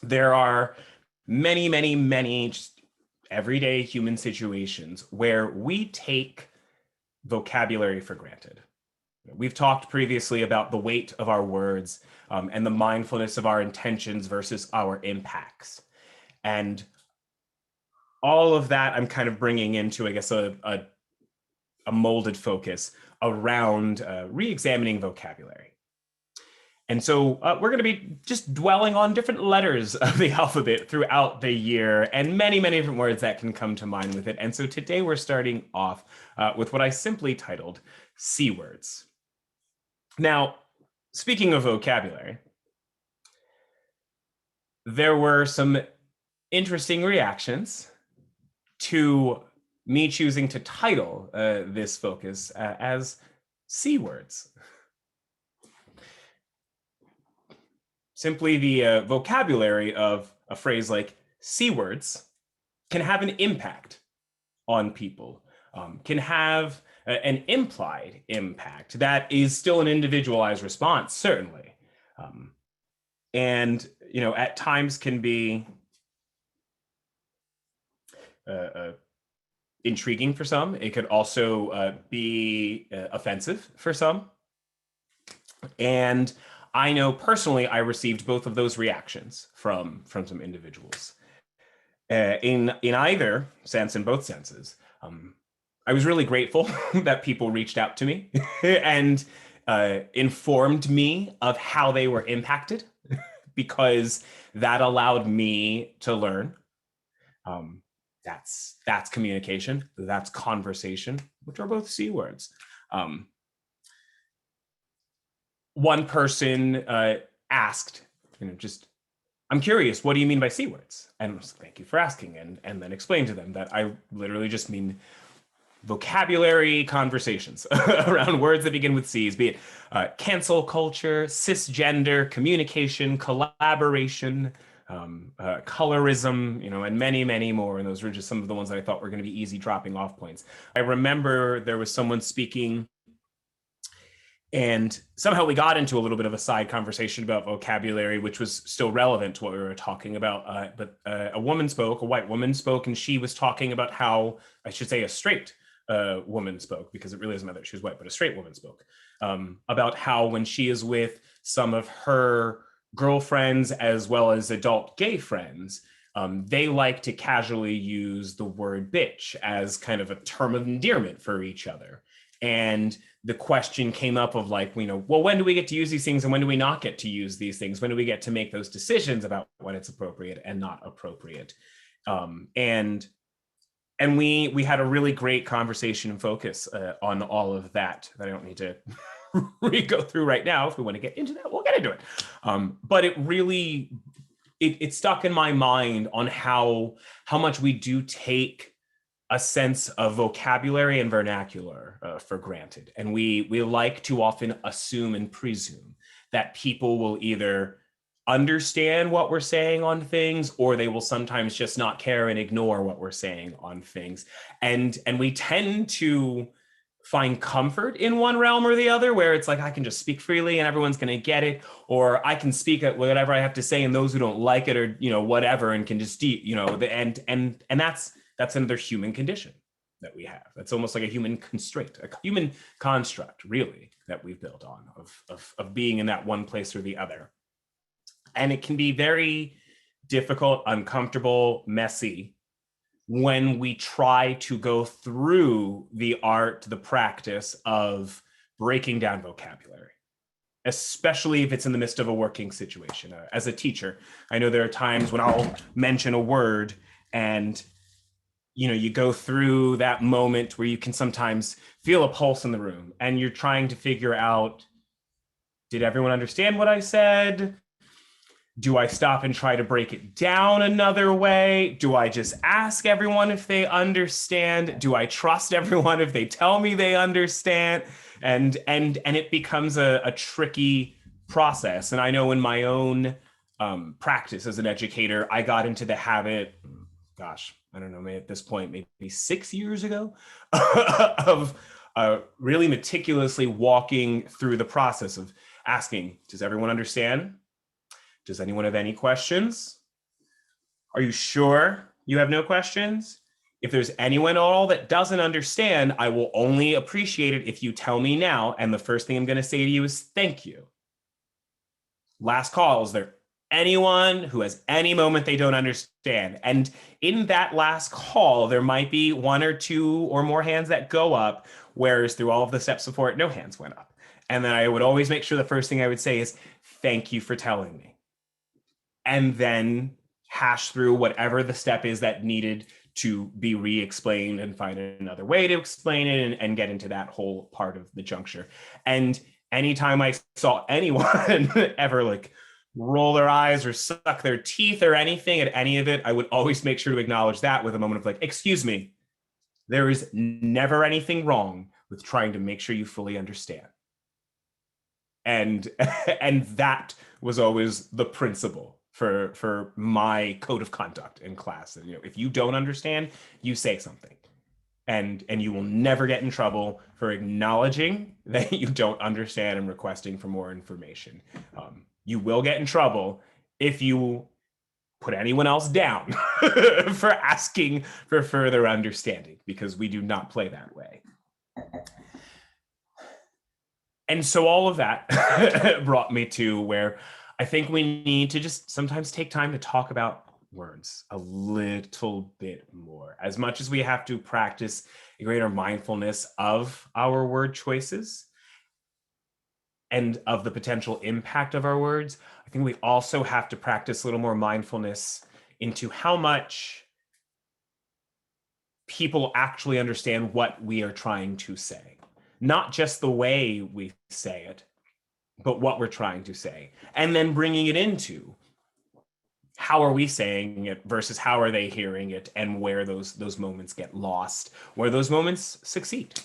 There are many, many, many just everyday human situations where we take vocabulary for granted. We've talked previously about the weight of our words and the mindfulness of our intentions versus our impacts. And all of that I'm kind of bringing into, I guess, a molded focus around re-examining vocabulary. And so we're going to be just dwelling on different letters of the alphabet throughout the year and many, many different words that can come to mind with it. And so today we're starting off with what I simply titled C words. Now, speaking of vocabulary, there were some interesting reactions to me choosing to title this focus as C words. Simply the vocabulary of a phrase like C words can have an impact on people, can have an implied impact that is still an individualized response, certainly. And, at times can be intriguing for some. It could also be offensive for some. And I know personally I received both of those reactions from some individuals. In either sense, in both senses, I was really grateful that people reached out to me and informed me of how they were impacted, because that allowed me to learn. That's communication, that's conversation, which are both C words. One person asked, I'm curious, what do you mean by C words? And thank you for asking, and then explained to them that I literally just mean vocabulary conversations around words that begin with C's, be it cancel culture, cisgender, communication, collaboration, colorism, and many, many more. And those were just some of the ones that I thought were going to be easy dropping off points. I remember there was someone speaking, and somehow we got into a little bit of a side conversation about vocabulary, which was still relevant to what we were talking about. But a woman spoke, a white woman spoke, and she was talking about how, I should say, a straight woman spoke, because it really doesn't matter that she was white, but a straight woman spoke about how when she is with some of her girlfriends as well as adult gay friends, they like to casually use the word bitch as kind of a term of endearment for each other. And the question came up of like, well, when do we get to use these things and when do we not get to use these things? When do we get to make those decisions about when it's appropriate and not appropriate? And we had a really great conversation and focus on all of that I don't need to go through right now. If we want to get into that, we'll get into it. But it really, it stuck in my mind on how much we do take a sense of vocabulary and vernacular for granted. And we like to often assume and presume that people will either understand what we're saying on things, or they will sometimes just not care and ignore what we're saying on things. And we tend to find comfort in one realm or the other, where it's like, I can just speak freely and everyone's going to get it, or I can speak at whatever I have to say and those who don't like it, or, whatever, and can just, and that's another human condition that we have. That's almost like a human constraint, a human construct, really, that we've built on of being in that one place or the other. And it can be very difficult, uncomfortable, messy when we try to go through the art, the practice of breaking down vocabulary, especially if it's in the midst of a working situation. As a teacher, I know there are times when I'll mention a word and you go through that moment where you can sometimes feel a pulse in the room and you're trying to figure out, did everyone understand what I said? Do I stop and try to break it down another way? Do I just ask everyone if they understand? Do I trust everyone if they tell me they understand? And it becomes a tricky process. And I know in my own practice as an educator, I got into the habit, gosh, I don't know, maybe at this point, maybe 6 years ago, of really meticulously walking through the process of asking, does everyone understand? Does anyone have any questions? Are you sure you have no questions? If there's anyone at all that doesn't understand, I will only appreciate it if you tell me now. And the first thing I'm going to say to you is thank you. Last call. Is there anyone who has any moment they don't understand? And in that last call, there might be one or two or more hands that go up, whereas through all of the steps before it, no hands went up. And then I would always make sure the first thing I would say is, thank you for telling me. And then hash through whatever the step is that needed to be re-explained and find another way to explain it and get into that whole part of the juncture. And anytime I saw anyone ever like roll their eyes or suck their teeth or anything at any of it, I would always make sure to acknowledge that with a moment of like, excuse me, there is never anything wrong with trying to make sure you fully understand. And that was always the principle for my code of conduct in class. And if you don't understand, you say something. And you will never get in trouble for acknowledging that you don't understand and requesting for more information. You will get in trouble if you put anyone else down for asking for further understanding, because we do not play that way. And so all of that brought me to where I think we need to just sometimes take time to talk about words a little bit more. As much as we have to practice a greater mindfulness of our word choices and of the potential impact of our words, I think we also have to practice a little more mindfulness into how much people actually understand what we are trying to say. Not just the way we say it, but what we're trying to say. And then bringing it into how are we saying it versus how are they hearing it, and where those moments get lost, where those moments succeed.